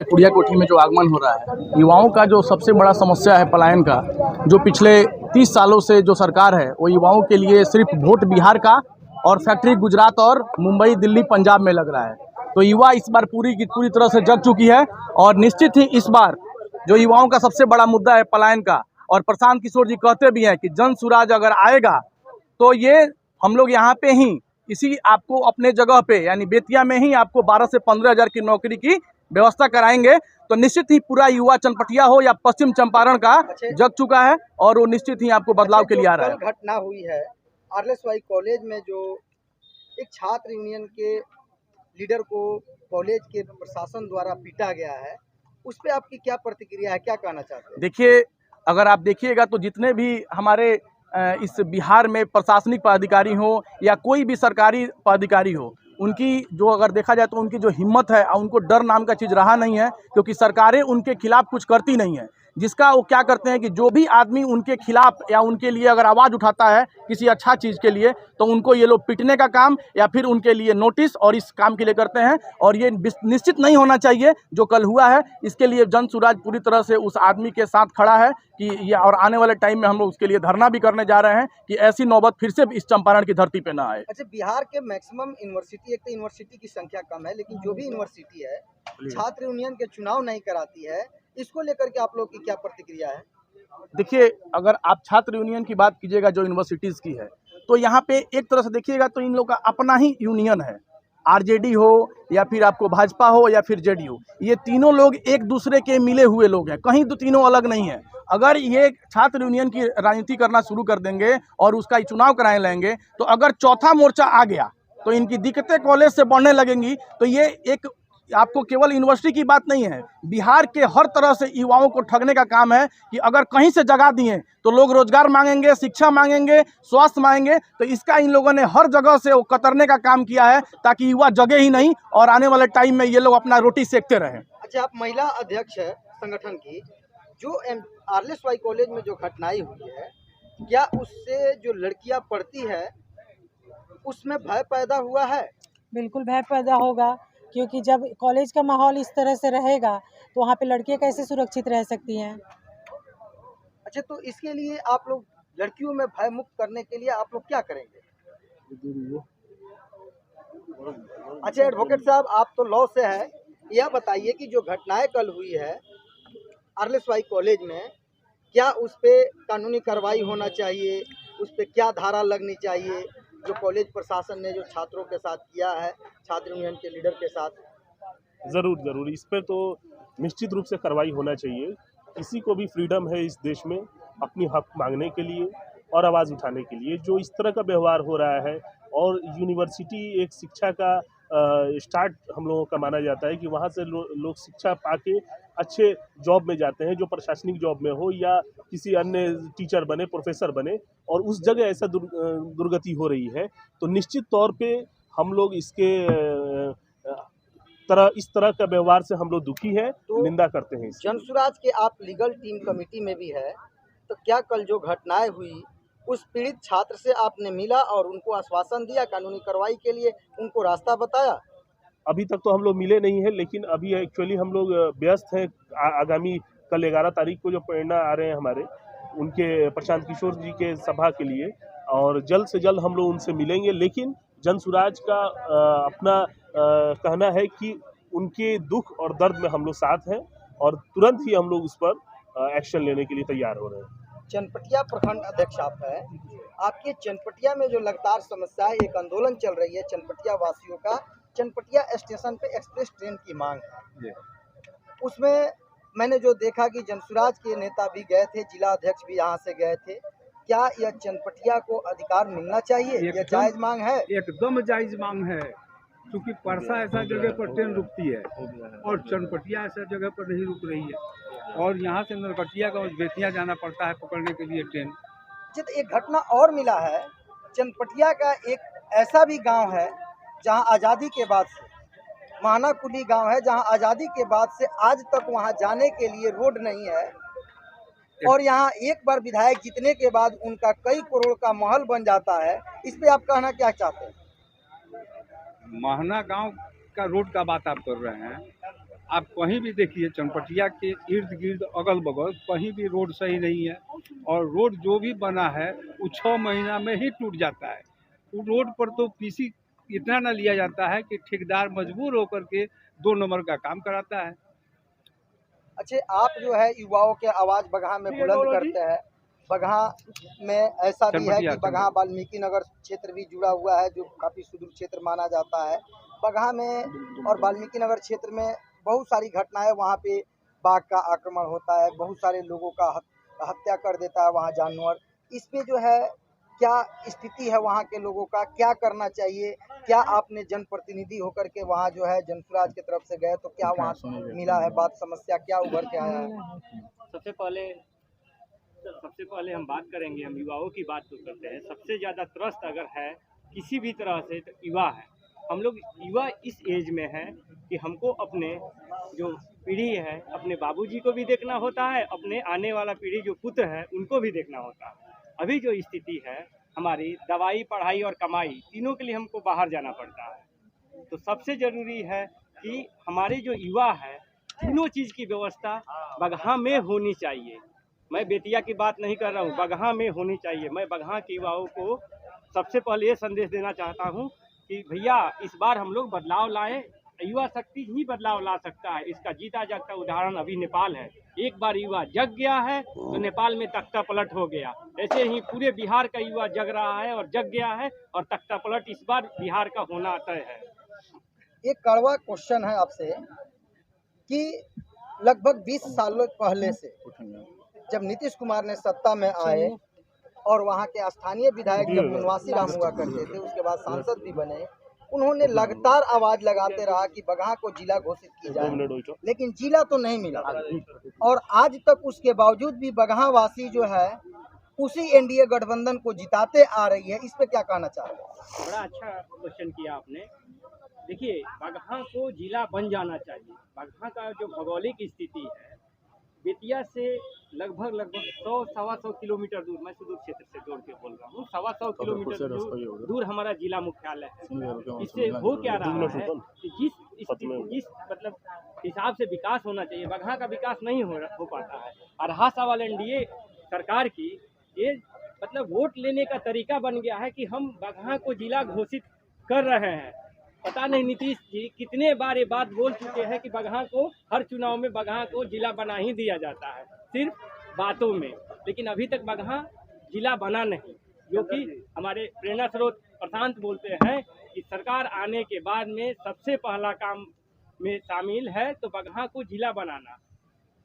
कुड़िया कोठी में जो आगमन हो रहा है, युवाओं का जो सबसे बड़ा समस्या है पलायन का, जो पिछले 30 सालों से जो सरकार है वो युवाओं के लिए सिर्फ वोट बिहार का और फैक्ट्री गुजरात और मुंबई दिल्ली पंजाब में लग रहा है। तो युवा इस बार पूरी की पूरी तरह से जग चुकी है और निश्चित ही इस बार जो युवाओं का सबसे बड़ा मुद्दा है पलायन का। और प्रशांत किशोर जी कहते भी हैं कि जन सुराज अगर आएगा तो ये हम लोग यहाँ पे ही इसी आपको अपने जगह पे यानी बेतिया में ही आपको 12 से 15 हज़ार की नौकरी की व्यवस्था कराएंगे। तो निश्चित ही पूरा युवा चनपटिया हो या पश्चिम चंपारण का जग चुका है और वो निश्चित ही आपको बदलाव के लिए आ रहा है। कल घटना हुई है RLSY कॉलेज में, जो एक छात्र यूनियन के लीडर को कॉलेज के प्रशासन द्वारा पीटा गया है, उस पे आपकी क्या प्रतिक्रिया है, क्या कहना चाहते हैं? देखिए, अगर आप देखिएगा तो जितने भी हमारे इस बिहार में प्रशासनिक पदाधिकारी हो या कोई भी सरकारी पदाधिकारी हो, उनकी जो अगर देखा जाए तो उनकी जो हिम्मत है और उनको डर नाम का चीज़ रहा नहीं है, क्योंकि सरकारें उनके खिलाफ कुछ करती नहीं है। जिसका वो क्या करते हैं कि जो भी आदमी उनके खिलाफ या उनके लिए अगर आवाज़ उठाता है किसी अच्छा चीज़ के लिए, तो उनको ये लोग पीटने का काम या फिर उनके लिए नोटिस और इस काम के लिए करते हैं। और ये निश्चित नहीं होना चाहिए जो कल हुआ है। इसके लिए जन सुराज पूरी तरह से उस आदमी के साथ खड़ा है कि ये, और आने वाले टाइम में हम लोग उसके लिए धरना भी करने जा रहे हैं कि ऐसी नौबत फिर से इस चंपारण की धरती पे ना आए। अच्छा, बिहार के मैक्सिमम यूनिवर्सिटी, एक तो यूनिवर्सिटी की संख्या कम है, लेकिन जो भी यूनिवर्सिटी है छात्र यूनियन के चुनाव नहीं कराती है, इसको लेकर के आप लोग की क्या प्रतिक्रिया है? देखिए, अगर आप छात्र यूनियन की बात कीजिएगा जो यूनिवर्सिटीज़ की है, तो यहाँ पे एक तरह से देखिएगा तो इन लोग का अपना ही यूनियन है। आरजेडी हो या फिर आपको भाजपा हो या फिर जेडीयू, ये तीनों लोग एक दूसरे के मिले हुए लोग हैं, कहीं तो तीनों अलग नहीं है। अगर ये छात्र यूनियन की राजनीति करना शुरू कर देंगे और उसका चुनाव कराए लेंगे, तो अगर चौथा मोर्चा आ गया तो इनकी दिक्कतें कॉलेज से बढ़ने लगेंगी। तो ये एक आपको केवल यूनिवर्सिटी की बात नहीं है, बिहार के हर तरह से युवाओं को ठगने का काम है कि अगर कहीं से जगह दिए तो लोग रोजगार मांगेंगे, शिक्षा मांगेंगे, स्वास्थ्य मांगेंगे। तो इसका इन लोगों ने हर जगह से वो कतरने का काम किया है ताकि युवा जगे ही नहीं और आने वाले टाइम में ये लोग अपना रोटी सेकते रहें। अच्छा, आप महिला अध्यक्ष है संगठन की, जो RLSY कॉलेज में जो घटनाएं हुई है, क्या उससे जो लड़कियां पढ़ती है उसमें भय पैदा हुआ है? बिल्कुल भय पैदा होगा, क्योंकि जब कॉलेज का माहौल इस तरह से रहेगा तो वहाँ पे लड़कियां कैसे सुरक्षित रह सकती हैं। अच्छा, तो इसके लिए आप लोग लड़कियों में भय मुक्त करने के लिए आप लोग क्या करेंगे? अच्छा एडवोकेट साहब, आप तो लॉ से है, यह बताइए कि जो घटनाएं कल हुई है RLSY कॉलेज में, क्या उस पे कानूनी कार्रवाई होना चाहिए, उस पे क्या धारा लगनी चाहिए, जो कॉलेज प्रशासन ने जो छात्रों के साथ किया है, छात्र यूनियन के लीडर के साथ? ज़रूर इस पर तो निश्चित रूप से कार्रवाई होना चाहिए। किसी को भी फ्रीडम है इस देश में अपनी हक मांगने के लिए और आवाज़ उठाने के लिए। जो इस तरह का व्यवहार हो रहा है, और यूनिवर्सिटी एक शिक्षा का स्टार्ट हम लोगों का माना जाता है कि वहाँ से लोग शिक्षा पाके अच्छे जॉब में जाते हैं, जो प्रशासनिक जॉब में हो या किसी अन्य टीचर बने, प्रोफेसर बने, और उस जगह ऐसा दुर्गति हो रही है। तो निश्चित तौर पे हम लोग इसके इस तरह का व्यवहार से हम लोग दुखी है, तो निंदा करते हैं। जनसुराज के आप लीगल टीम कमेटी में भी है, तो क्या कल जो घटनाएं हुई उस पीड़ित छात्र से आपने मिला और उनको आश्वासन दिया, कानूनी कार्रवाई के लिए उनको रास्ता बताया? अभी तक तो हम लोग मिले नहीं हैं, लेकिन अभी एक्चुअली हम लोग व्यस्त हैं। आगामी कल 11 तारीख को जो प्रेरणा आ रहे हैं हमारे, उनके प्रशांत किशोर जी के सभा के लिए, और जल्द से जल्द हम लोग उनसे मिलेंगे। लेकिन जनसुराज का अपना कहना है कि उनके दुख और दर्द में हम लोग साथ हैं और तुरंत ही हम लोग उस पर एक्शन लेने के लिए तैयार हो रहे हैं। चनपटिया प्रखंड अध्यक्ष आप है, आपके चनपटिया में जो लगातार समस्या है, एक आंदोलन चल रही है चनपटिया वासियों का, चनपटिया स्टेशन पे एक्सप्रेस ट्रेन की मांग है। उसमें मैंने जो देखा कि जनसुराज के नेता भी गए थे, जिला अध्यक्ष भी यहाँ से गए थे। क्या यह चनपटिया को अधिकार मिलना चाहिए? यह जायज मांग है? एकदम जायज मांग है, क्योंकि परसा ऐसा जगह पर ट्रेन रुकती है और चनपटिया ऐसा जगह पर नहीं रुक रही है, और यहाँ से नरकटिया का बेतिया जाना पड़ता है पकड़ने के लिए ट्रेन। जित एक घटना और मिला है, चनपटिया का एक ऐसा भी गांव है जहां आज़ादी के बाद से, मानाकुली गांव है, जहां आज़ादी के बाद से आज तक वहां जाने के लिए रोड नहीं है, और यहाँ एक बार विधायक जीतने के बाद उनका कई करोड़ का महल बन जाता है। इस पे आप कहना क्या चाहते हैं? महना गांव का रोड का बात आप कर रहे हैं, आप कहीं भी देखिए चनपटिया के इर्द गिर्द अगल बगल कहीं भी रोड सही नहीं है, और रोड जो भी बना है वो 6 महीना में ही टूट जाता है। वो रोड पर तो पीसी इतना न लिया जाता है कि ठेकेदार मजबूर होकर के 2 नंबर का काम कराता है। अच्छा, आप जो है युवाओं के आवाज़ बगहा में बुलंद करते हैं। बगहा में ऐसा भी है कि बगहा वाल्मीकि नगर क्षेत्र भी जुड़ा हुआ है, जो काफ़ी सुदूर क्षेत्र माना जाता है। बगहा में और वाल्मीकि नगर क्षेत्र में बहुत सारी घटनाएं, वहाँ पे बाघ का आक्रमण होता है, बहुत सारे लोगों का हत्या कर देता है वहाँ जानवर। इसमें जो है क्या स्थिति है वहाँ के लोगों का, क्या करना चाहिए? क्या आपने जनप्रतिनिधि होकर के वहाँ जो है जनसुराज की तरफ से गए तो क्या वहाँ मिला है बात, समस्या क्या उभर के आया है? सबसे पहले हम बात करेंगे, हम युवाओं की बात तो करते हैं। सबसे ज़्यादा त्रस्त अगर है किसी भी तरह से तो युवा है। हम लोग युवा इस एज में हैं कि हमको अपने जो पीढ़ी है, अपने बाबूजी को भी देखना होता है, अपने आने वाला पीढ़ी जो पुत्र है उनको भी देखना होता है। अभी जो स्थिति है हमारी, दवाई, पढ़ाई और कमाई तीनों के लिए हमको बाहर जाना पड़ता है। तो सबसे ज़रूरी है कि हमारे जो युवा है तीनों चीज़ की व्यवस्था बगहा में होनी चाहिए। मैं बेतिया की बात नहीं कर रहा हूँ, बगहा में होनी चाहिए। मैं बगहा के युवाओं को सबसे पहले ये संदेश देना चाहता हूँ कि भैया इस बार हम लोग बदलाव लाएं। युवा शक्ति ही बदलाव ला सकता है। इसका जीता जागता उदाहरण अभी नेपाल है। एक बार युवा जग गया है तो नेपाल में तख्ता पलट हो गया। ऐसे ही पूरे बिहार का युवा जग रहा है और जग गया है, और तख्ता पलट इस बार बिहार का होना तय है। एक कड़वा क्वेश्चन है आपसे कि लगभग 20 सालों पहले से जब नीतीश कुमार ने सत्ता में आए और वहाँ के स्थानीय विधायक जब बनवासी राम हुआ करते थे, उसके बाद सांसद भी बने, उन्होंने लगातार आवाज लगाते रहा कि बगहा को जिला घोषित की जाए, लेकिन जिला तो नहीं मिला। और आज तक उसके बावजूद भी बगहा वासी जो है उसी एनडीए गठबंधन को जिताते आ रही है। इस पे क्या कहना चाह रहे हैं? बड़ा अच्छा क्वेश्चन किया आपने। देखिए, बगहा को जिला बन जाना चाहिए। बगहा का जो भौगोलिक स्थिति है, बेतिया से लगभग 100-125 किलोमीटर दूर, मैं सुदूर क्षेत्र से जोड़ के बोल रहा हूँ, 125 किलोमीटर दूर हमारा जिला मुख्यालय है। इससे हो क्या रहा है कि जिस मतलब हिसाब से विकास होना चाहिए, बगहा का विकास नहीं हो पाता है। और रहा सवाल एनडीए सरकार की, ये मतलब वोट लेने का तरीका बन गया है कि हम बगहा को जिला घोषित कर रहे हैं। पता नहीं नीतीश जी कितने बार ये बात बोल चुके हैं कि बगहा को हर चुनाव में बगहा को जिला बना ही दिया जाता है, सिर्फ बातों में, लेकिन अभी तक बगहा जिला बना नहीं। जो कि हमारे प्रेरणा स्रोत प्रशांत बोलते हैं कि सरकार आने के बाद में सबसे पहला काम में शामिल है तो बगहा को जिला बनाना।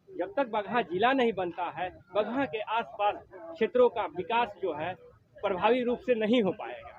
जब तक बगहा जिला नहीं बनता है, बगहा के आसपास क्षेत्रों का विकास जो है प्रभावी रूप से नहीं हो पाएगा।